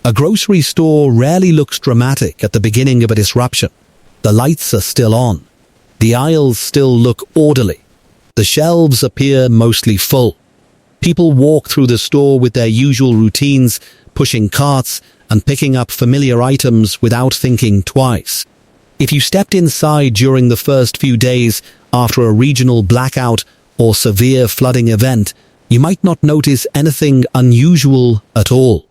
A grocery store rarely looks dramatic at the beginning of a disruption. The lights are still on. The aisles still look orderly. The shelves appear mostly full. People walk through the store with their usual routines, pushing carts and picking up familiar items without thinking twice. If you stepped inside during the first few days after a regional blackout or severe flooding event, you might not notice anything unusual at all.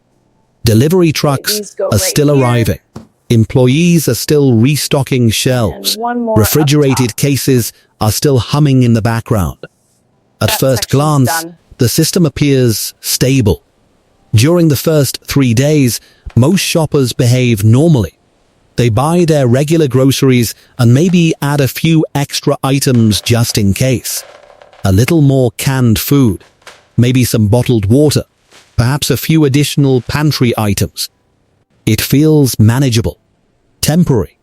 Delivery trucks are still arriving. Employees are still restocking shelves. Refrigerated cases are still humming in the background. At first glance, the system appears stable. During the first 3 days, most shoppers behave normally. They buy their regular groceries and maybe add a few extra items just in case. A little more canned food, maybe some bottled water, perhaps a few additional pantry items. It feels manageable, temporary.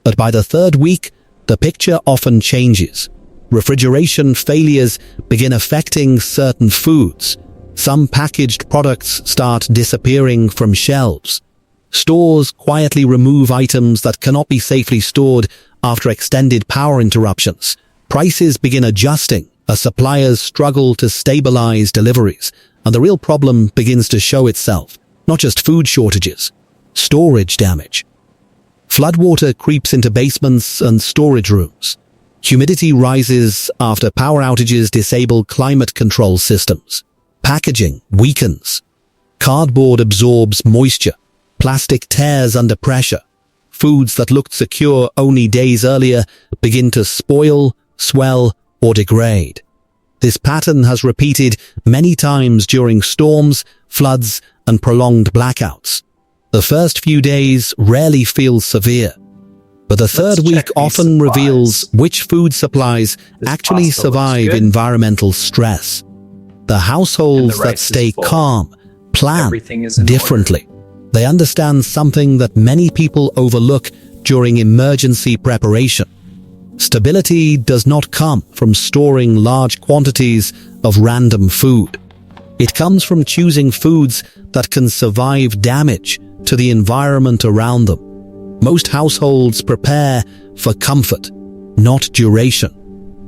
But by the third week, the picture often changes. Refrigeration failures begin affecting certain foods. Some packaged products start disappearing from shelves. Stores quietly remove items that cannot be safely stored after extended power interruptions. Prices begin adjusting as suppliers struggle to stabilize deliveries, and the real problem begins to show itself. Not just food shortages, storage damage. Floodwater creeps into basements and storage rooms. Humidity rises after power outages disable climate control systems. Packaging weakens. Cardboard absorbs moisture. Plastic tears under pressure. Foods that looked secure only days earlier begin to spoil, swell, or degrade. This pattern has repeated many times during storms, floods, and prolonged blackouts. The first few days rarely feel severe, but the third week often reveals which food supplies actually survive environmental stress. The households that stay calm plan differently. They understand something that many people overlook during emergency preparation. Stability does not come from storing large quantities of random food. It comes from choosing foods that can survive damage to the environment around them. Most households prepare for comfort, not duration.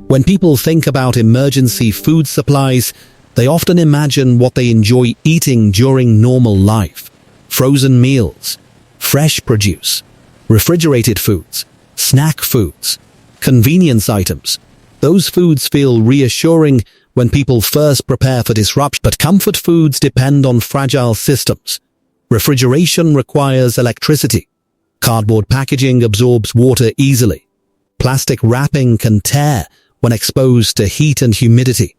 When people think about emergency food supplies, they often imagine what they enjoy eating during normal life. Frozen meals, fresh produce, refrigerated foods, snack foods, convenience items. Those foods feel reassuring when people first prepare for disruption, but comfort foods depend on fragile systems. Refrigeration requires electricity. Cardboard packaging absorbs water easily. Plastic wrapping can tear when exposed to heat and humidity.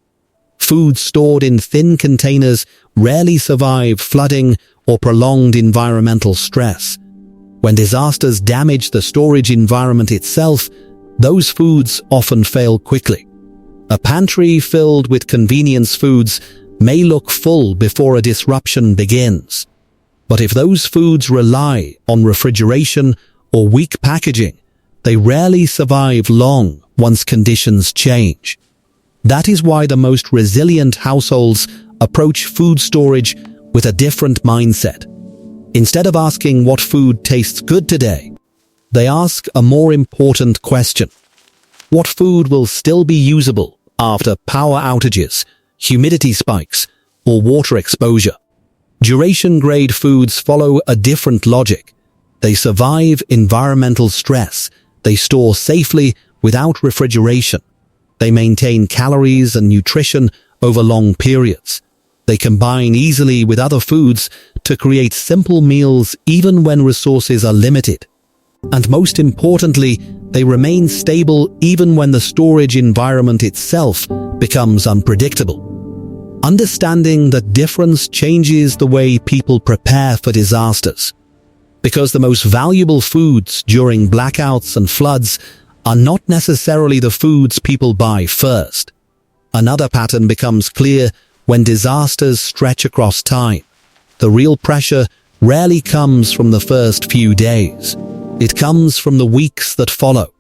Food stored in thin containers rarely survive flooding or prolonged environmental stress. When disasters damage the storage environment itself, those foods often fail quickly. A pantry filled with convenience foods may look full before a disruption begins. But if those foods rely on refrigeration or weak packaging, they rarely survive long once conditions change. That is why the most resilient households approach food storage with a different mindset. Instead of asking what food tastes good today, they ask a more important question. What food will still be usable after power outages, humidity spikes, or water exposure? Duration-grade foods follow a different logic. They survive environmental stress. They store safely without refrigeration. They maintain calories and nutrition over long periods. They combine easily with other foods to create simple meals even when resources are limited. And most importantly, they remain stable even when the storage environment itself becomes unpredictable. Understanding that difference changes the way people prepare for disasters. Because the most valuable foods during blackouts and floods are not necessarily the foods people buy first. Another pattern becomes clear when disasters stretch across time. The real pressure rarely comes from the first few days. It comes from the weeks that follow.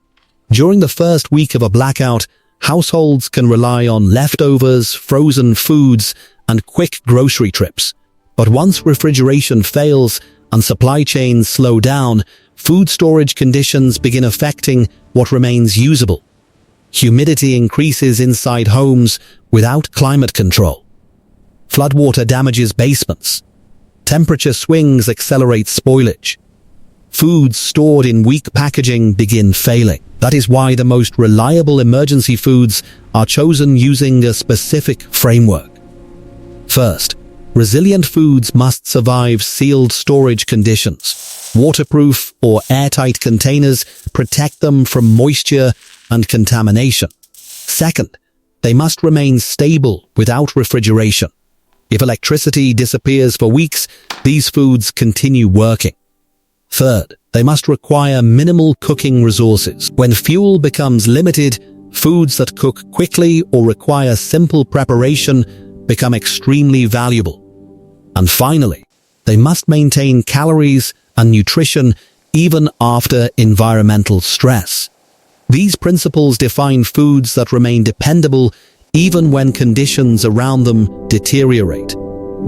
During the first week of a blackout, households can rely on leftovers, frozen foods, and quick grocery trips. But once refrigeration fails and supply chains slow down, food storage conditions begin affecting what remains usable. Humidity increases inside homes without climate control. Floodwater damages basements. Temperature swings accelerate spoilage. Foods stored in weak packaging begin failing. That is why the most reliable emergency foods are chosen using a specific framework. First, resilient foods must survive sealed storage conditions. Waterproof or airtight containers protect them from moisture and contamination. Second, they must remain stable without refrigeration. If electricity disappears for weeks, these foods continue working. Third, they must require minimal cooking resources. When fuel becomes limited, foods that cook quickly or require simple preparation become extremely valuable. And finally, they must maintain calories and nutrition even after environmental stress. These principles define foods that remain dependable even when conditions around them deteriorate.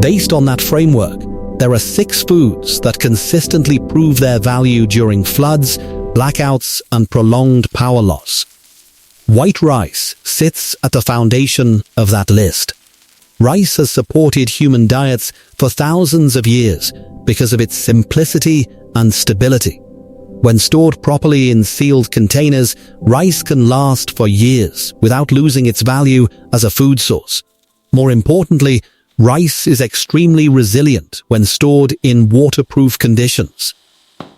Based on that framework, there are 6 foods that consistently prove their value during floods, blackouts, and prolonged power loss. White rice sits at the foundation of that list. Rice has supported human diets for thousands of years because of its simplicity and stability. When stored properly in sealed containers, rice can last for years without losing its value as a food source. More importantly, rice is extremely resilient when stored in waterproof conditions.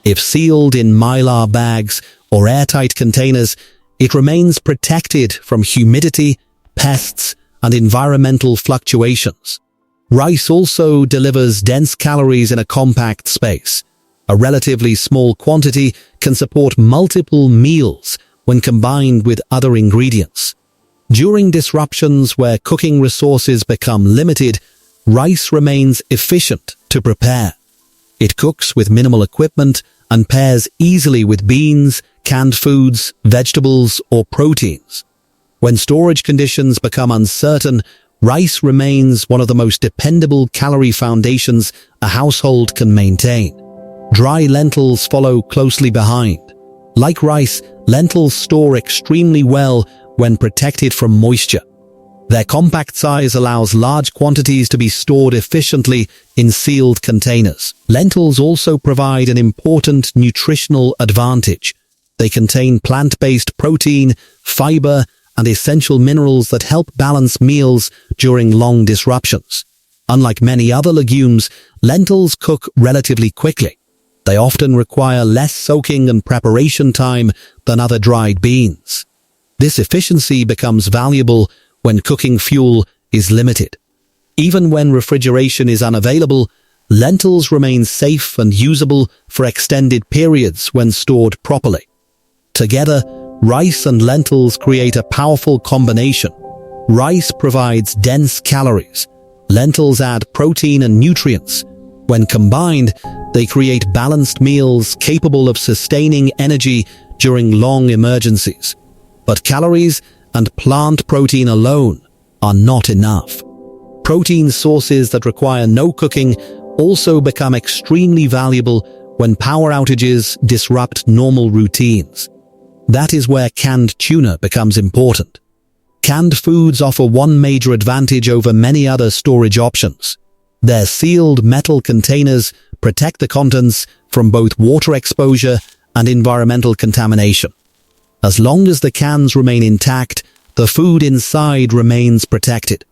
If sealed in mylar bags or airtight containers, it remains protected from humidity, pests, and environmental fluctuations. Rice also delivers dense calories in a compact space. A relatively small quantity can support multiple meals when combined with other ingredients. During disruptions where cooking resources become limited, rice remains efficient to prepare. It cooks with minimal equipment and pairs easily with beans, canned foods, vegetables, or proteins. When storage conditions become uncertain, rice remains one of the most dependable calorie foundations a household can maintain. Dry lentils follow closely behind. Like rice, lentils store extremely well when protected from moisture. Their compact size allows large quantities to be stored efficiently in sealed containers. Lentils also provide an important nutritional advantage. They contain plant-based protein, fiber, and essential minerals that help balance meals during long disruptions. Unlike many other legumes, lentils cook relatively quickly. They often require less soaking and preparation time than other dried beans. This efficiency becomes valuable when cooking fuel is limited. Even when refrigeration is unavailable, lentils remain safe and usable for extended periods when stored properly. Together, rice and lentils create a powerful combination. Rice provides dense calories. Lentils add protein and nutrients. When combined, they create balanced meals capable of sustaining energy during long emergencies. But calories and plant protein alone are not enough. Protein sources that require no cooking also become extremely valuable when power outages disrupt normal routines. That is where canned tuna becomes important. Canned foods offer one major advantage over many other storage options. Their sealed metal containers protect the contents from both water exposure and environmental contamination. As long as the cans remain intact, the food inside remains protected.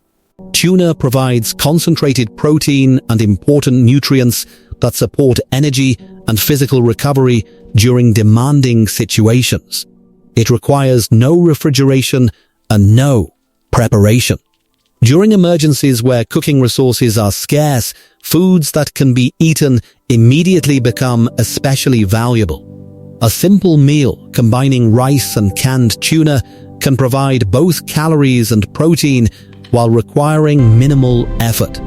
Tuna provides concentrated protein and important nutrients that support energy and physical recovery during demanding situations. It requires no refrigeration and no preparation. During emergencies where cooking resources are scarce, foods that can be eaten immediately become especially valuable. A simple meal combining rice and canned tuna can provide both calories and protein while requiring minimal effort.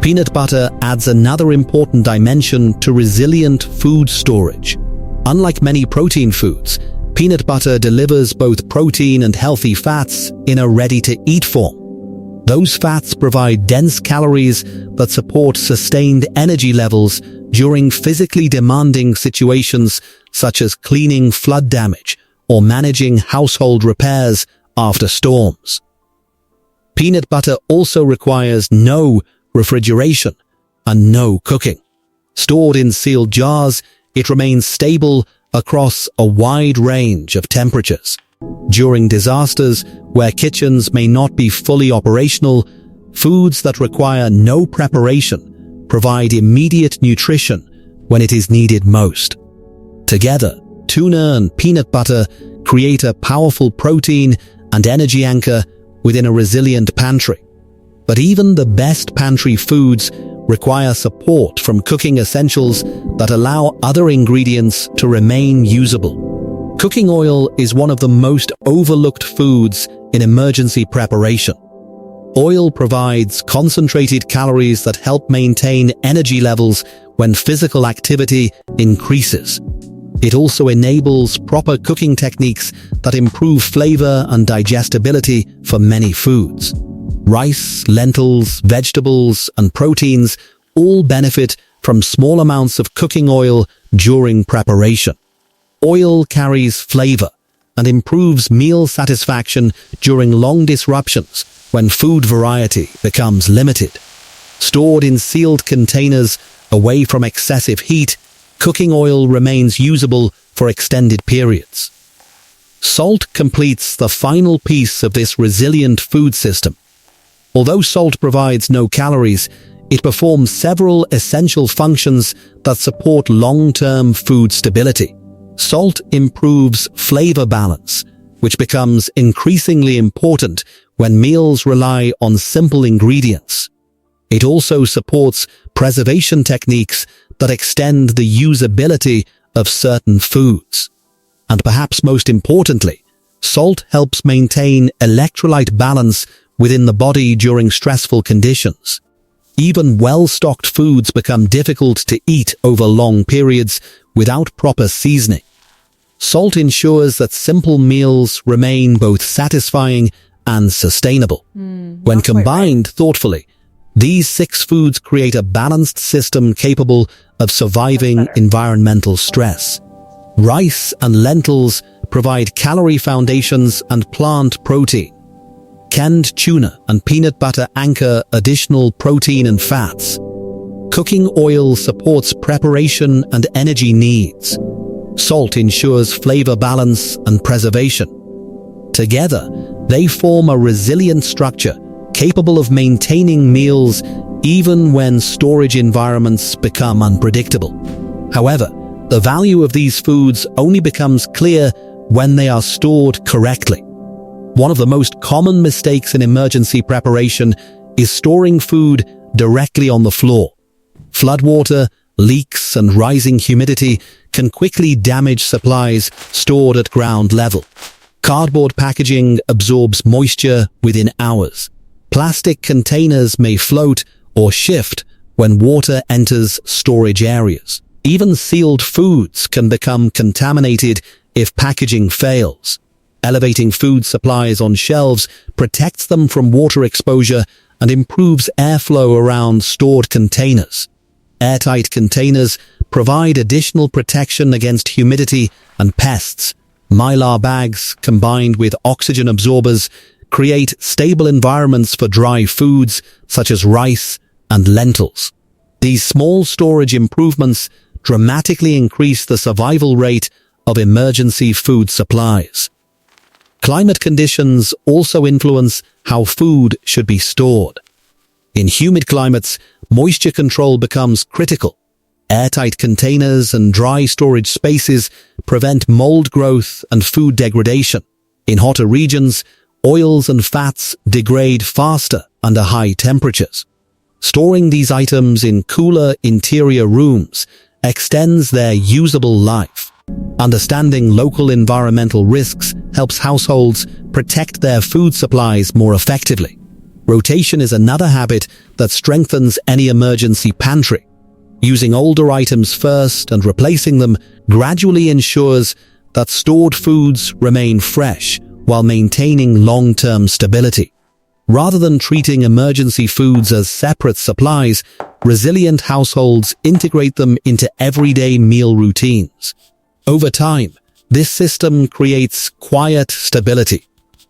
Peanut butter adds another important dimension to resilient food storage. Unlike many protein foods, peanut butter delivers both protein and healthy fats in a ready-to-eat form. Those fats provide dense calories that support sustained energy levels during physically demanding situations such as cleaning flood damage or managing household repairs after storms. Peanut butter also requires no refrigeration and no cooking. Stored in sealed jars, it remains stable across a wide range of temperatures. During disasters where kitchens may not be fully operational, foods that require no preparation provide immediate nutrition when it is needed most. Together, tuna and peanut butter create a powerful protein and energy anchor within a resilient pantry. But even the best pantry foods require support from cooking essentials that allow other ingredients to remain usable. Cooking oil is one of the most overlooked foods in emergency preparation. Oil provides concentrated calories that help maintain energy levels when physical activity increases. It also enables proper cooking techniques that improve flavor and digestibility for many foods. Rice, lentils, vegetables, and proteins all benefit from small amounts of cooking oil during preparation. Oil carries flavor and improves meal satisfaction during long disruptions when food variety becomes limited. Stored in sealed containers away from excessive heat, cooking oil remains usable for extended periods. Salt completes the final piece of this resilient food system. Although salt provides no calories, it performs several essential functions that support long-term food stability. Salt improves flavor balance, which becomes increasingly important when meals rely on simple ingredients. It also supports preservation techniques that extend the usability of certain foods. And perhaps most importantly, salt helps maintain electrolyte balance within the body during stressful conditions. Even well-stocked foods become difficult to eat over long periods without proper seasoning. Salt ensures that simple meals remain both satisfying and sustainable. When combined thoughtfully, these 6 foods create a balanced system capable of surviving environmental stress. Rice and lentils provide calorie foundations and plant protein. Canned tuna and peanut butter anchor additional protein and fats. Cooking oil supports preparation and energy needs. Salt ensures flavor balance and preservation. Together, they form a resilient structure capable of maintaining meals even when storage environments become unpredictable. However, the value of these foods only becomes clear when they are stored correctly. One of the most common mistakes in emergency preparation is storing food directly on the floor. Floodwater, leaks, and rising humidity can quickly damage supplies stored at ground level. Cardboard packaging absorbs moisture within hours. Plastic containers may float or shift when water enters storage areas. Even sealed foods can become contaminated if packaging fails. Elevating food supplies on shelves protects them from water exposure and improves airflow around stored containers. Airtight containers provide additional protection against humidity and pests. Mylar bags, combined with oxygen absorbers, create stable environments for dry foods such as rice and lentils. These small storage improvements dramatically increase the survival rate of emergency food supplies. Climate conditions also influence how food should be stored. In humid climates, moisture control becomes critical. Airtight containers and dry storage spaces prevent mold growth and food degradation. In hotter regions, oils and fats degrade faster under high temperatures. Storing these items in cooler interior rooms extends their usable life. Understanding local environmental risks helps households protect their food supplies more effectively. Rotation is another habit that strengthens any emergency pantry. Using older items first and replacing them gradually ensures that stored foods remain fresh while maintaining long-term stability. Rather than treating emergency foods as separate supplies, Resilient households integrate them into everyday meal routines. Over time, this system creates quiet stability,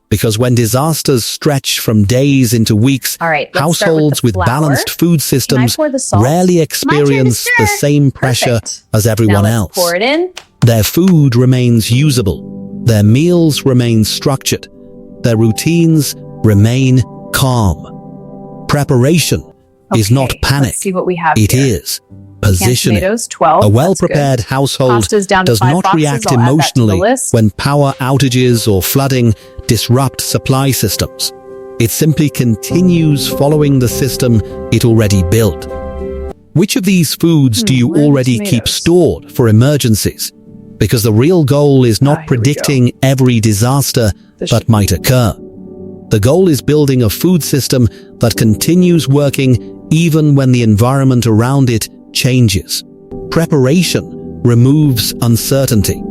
because when disasters stretch from days into weeks, All right, let's households start with with the flour. balanced food systems pour the salt? rarely experience My turn the to stir. same pressure Perfect. as Now everyone let's else. pour it in. Their food remains usable, their meals remain structured, their routines remain calm. Preparation is not Okay, panic, let's see what we have it here. is positioning. Tomatoes, 12. A That's well-prepared good. household Pasta's down to does 5 not boxes. react I'll add that to the emotionally list. when power outages or flooding disrupt supply systems. It simply continues following the system it already built. Which of these foods do you where are the already keep tomatoes? stored for emergencies? Because the real goal is not Here we predicting every disaster This that should- might occur. The goal is building a food system that continues working even when the environment around it changes. Preparation removes uncertainty,